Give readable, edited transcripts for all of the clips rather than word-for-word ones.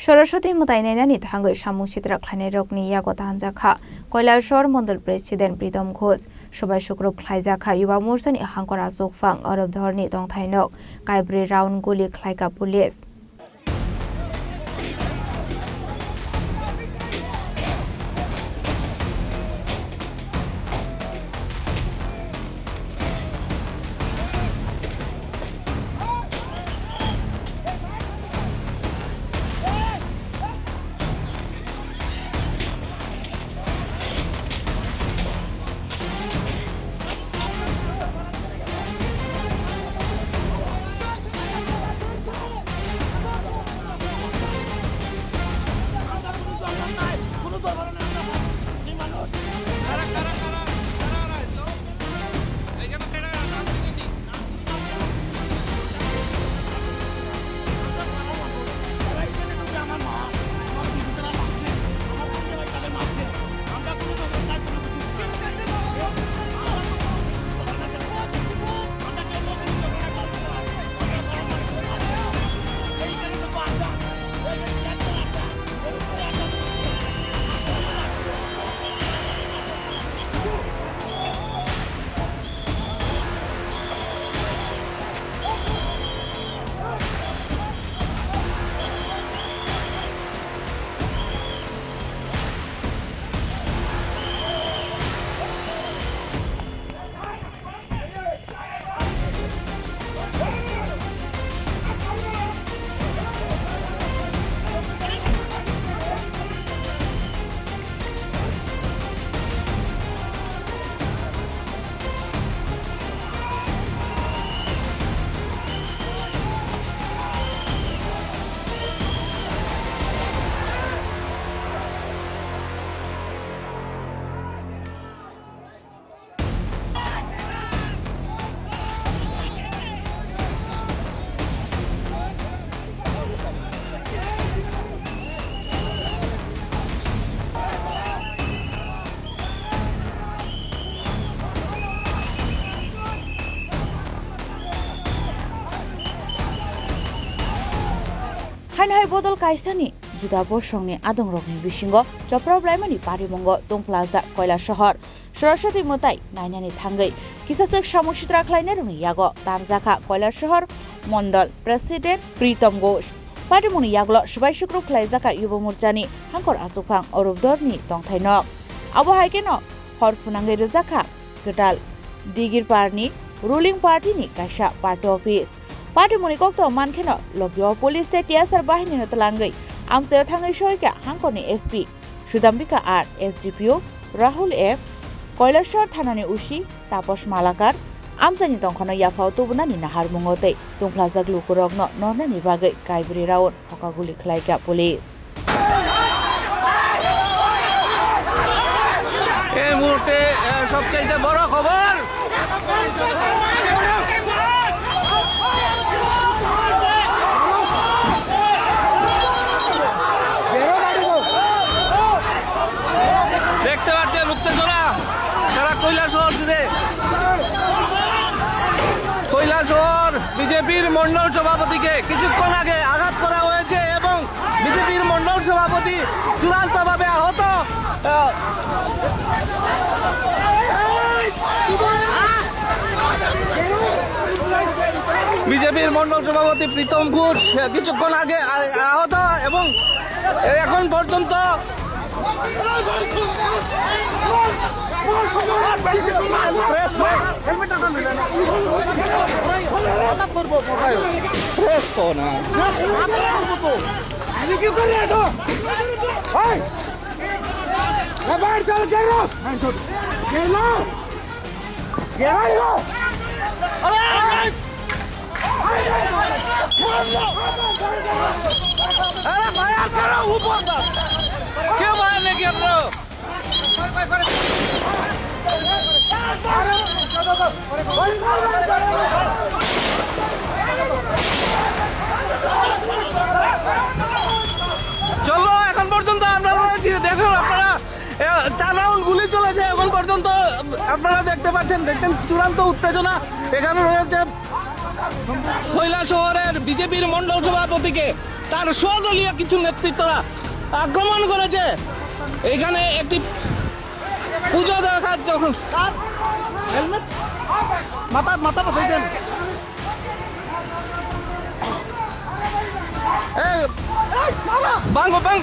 Saraswati Mwtai Nainani Thangwi Samung Sitra Khlainairokni Yago Tanjakha Kailashahar Mandal President Pritam Swbai Sukurubh Khlaijakha Yuva Morchani Hangkhor Achukphang Arup Dharni Tongthai Kaibwrwi Goli Khlaikha Police Hai bodol kaisani juda borsongni adongrokni bisingo chopra blaimani parimongo Tongphwlajak Kailashahar Saraswati Mwtai Nainani Thangwi kisasek Samung Sitra Khlainairokni Yago Tanjakha Kailashahar Mandal President Pritam parimoni Yago Swbai Sukurubh Khlaijaka Yuva Morchani Hangkhor Achukphang Arup Dharni Tongthai abo haikeno hor funangai rejakha gedal digir parni ruling party ni kaisa party office Party Monikok to Mankeno, Logio Police State Yasar Bahini no Talangai, Amsel Thangwi Shoika, Hangkhorni SP, Sudambika R, SDPO, Rahul F, Kailashahar Thanani Ushi, Tapos Malakar, Amsani Tongkhono Yafao Tubunani Nahar Mungote, Tongphwlajak Lukurogno, Nornani Bagai, Kaibwrwi Goli Khlaikha Police. এই মুহূর্তে সবচেয়ে বড় খবর দেখতে পাচ্ছেন উত্তেজনা সারা কৈলাসহর জুড়ে কৈলাসহর বিজেপির মন্ডল সভাপতিকে কিছুক্ষণ আগে আঘাত করা হয়েছে এবং বিজেপির মন্ডল সভাপতি চূড়ান্তভাবে আহত বিজেপির মন্ডল সভাপতি প্রীতম ঘোষ কিছুক্ষণ আগে আহত এবং এখন পর্যন্ত क्यों मारने की हम लोग চলো এখন পর্যন্ত আমরা রয়েছি দেখুন আপনারা 4 রাউন্ড গুলি চলেছে এখন পর্যন্ত আপনারা দেখতে পাচ্ছেন চূড়ান্ত উত্তেজনা এখানে রয়েছে কৈলাসহরের বিজেপির মন্ডল সভাপতিকে তার স্বদলীয় কিছু নেতৃত্বরা আক্রমণ করেছে। এখানে একটি পুজো দেখার যখন হেলমেট মাথা বসাইছেন বাঙ্গো বাং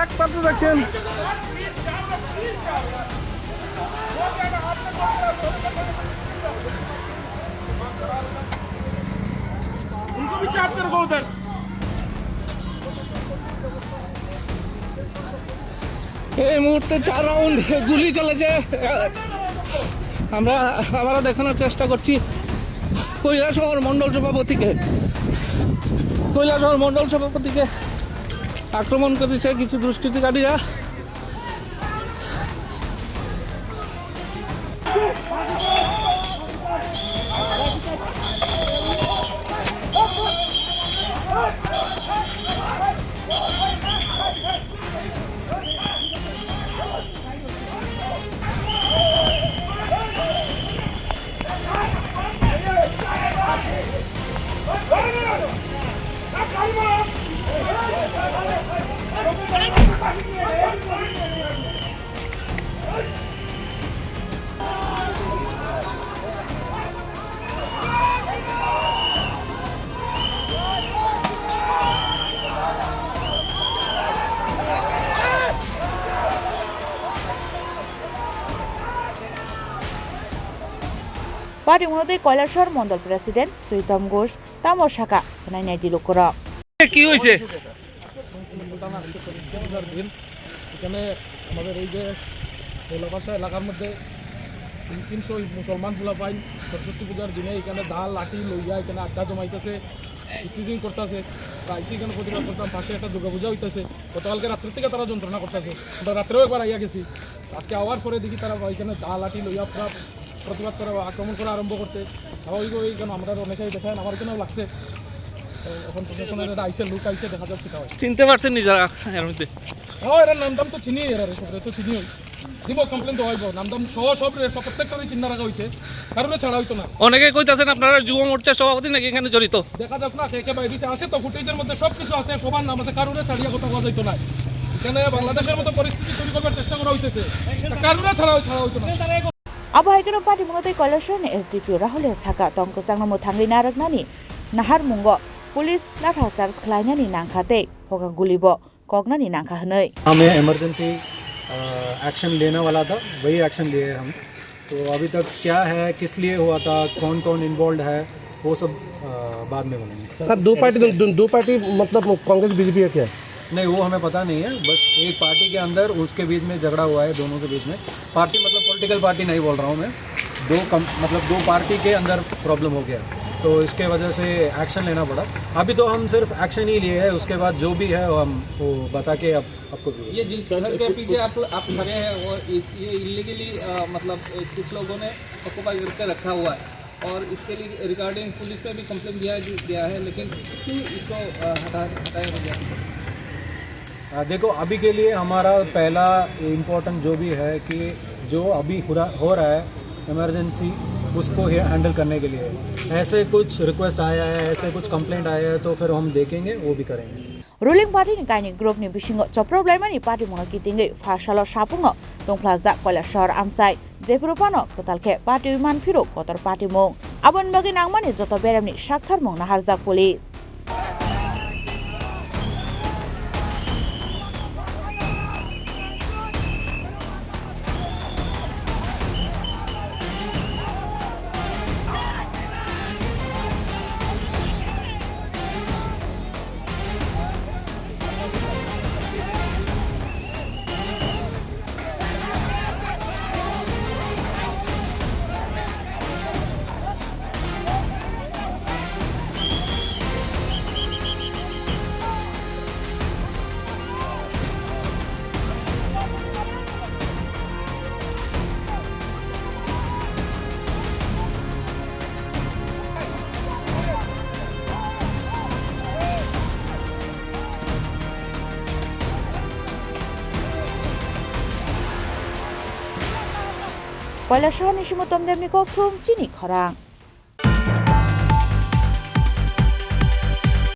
এক পাত্র দেখছেন उनको भी चाप कर उधर এই মুহূর্তে 4 রাউন্ড গুলি চলেছে। আমরা দেখানোর চেষ্টা করছি কৈলাসহর মণ্ডল সভাপতিকে আক্রমণ করেছে কিছু দুষ্কৃতিকারীরা। পার্টি মধ্যে কৈলাসহর মন্ডল প্রেসিডেন্ট প্রীতম ঘোষ তামর শাখা নাই দিল করা কি হয়েছে এখানে আমাদের এই যে গোলাবাসা এলাকার মধ্যে 300 মুসলমান পোলা পাই সরস্বতী পূজার দিনে এখানে ঢাল লাঠি লইয়া এখানে আড্ডা জমাইতেছে, টিচিং করতেছে। আইসি এখানে প্রতিবাদ করতাম, পাশে একটা দুর্গা পূজা হইতেছে। গতকালকে রাত্রের থেকে তারা যন্ত্রণা করতেছে, আমরা রাত্রেও একবার আইয়া গেছি। আজকে আওয়ার পরে দেখি তারা এখানে ঢাল লাঠি লইয়া পুরা প্রতিবাদ করা আক্রমণ করা আরম্ভ করছে। স্বাভাবিকভাবে এখানে আমরা অনেকেই দেখায় আমার এখানেও লাগছে। এখন প্রশাসনের একটা আইসে লোক আইসে দেখা যাক কিটা হয়। চিনতে পারছেন নিজেরা এর মধ্যে? হ্যাঁ, এরা নামদাম তো চিনি, এরা সব তো চিনি হই দিব কমপ্লেন তো হইব। নামদাম সহ সব প্রত্যেকটারই চিন্তা রাখা হয়েছে, কারণে ছাড়া হইতো না। অনেকে কইতাছেন আপনারা যুব মোর্চার সভাপতি নাকি এখানে জড়িত? দেখা যাক না, কে বাইরে আছে তো ফুটেজের মধ্যে সব কিছু আছে, সবার নাম আছে, কারণে ছাড়িয়া কথা বলা যাইতো না। এখানে বাংলাদেশের মতো পরিস্থিতি তৈরি করবার চেষ্টা করা হইতেছে, কারণে ছাড়া হইতো না। Abahaikan party mengatai Kailashahar SDP Rahul Saka Tongphwlajak Khlainairokni nahar mungo police लाठा charge Khlainairokni nangkhate hoga gulibo kognani nangkha hnai हमें इमरजेंसी एक्शन लेने वाला था, वही एक्शन लिए हम। तो अभी तक क्या है, किस लिए हुआ था, कौन कौन इन्वॉल्व है, वो सब बाद में बोलेंगे। सर दो पार्टी मतलब कांग्रेस बीजेपी है क्या? नहीं, वो हमें पता नहीं है। बस एक पार्टी के अंदर उसके बीच में झगड़ा हुआ है, दोनों के बीच में। पार्टी मतलब पॉलिटिकल पार्टी नहीं बोल रहा हूँ मैं, दो पार्टी के अंदर प्रॉब्लम हो गया, तो इसके वजह से एक्शन लेना पड़ा। अभी तो हम सिर्फ एक्शन ही लिए हैं, उसके बाद जो भी है हम वो बता के आपको। ये जिस घर के पीछे आप खड़े हैं वो ये इलीगली मतलब कुछ लोगों ने ऑक्युपाई करके रखा हुआ है, और इसके लिए रिगार्डिंग पुलिस पे भी कंप्लेंट दिया है, लेकिन क्यों इसको हटाया गया? देखो, अभी के लिए हमारा पहला इम्पोर्टेंट जो भी है कि जो अभी हो रहा है इमरजेंसी, उसको हैंडल करने के लिए ऐसे कुछ रिक्वेस्ट आया है, ऐसे कुछ कंप्लेंट आया है, तो फिर हम देखेंगे, वो भी करेंगे। ruling party ni kaini group ni bisingo choproblem ni party mono kitingai phasalo sapungno Tongphwlajak Kailashahar amsai Tripura kotalke party man phiro kotor party mong abon bagi nangmani joto beramni sakthar mong naharjak police Kailashahar ni Shimu Tomdemni Kokthum Chini Khorang.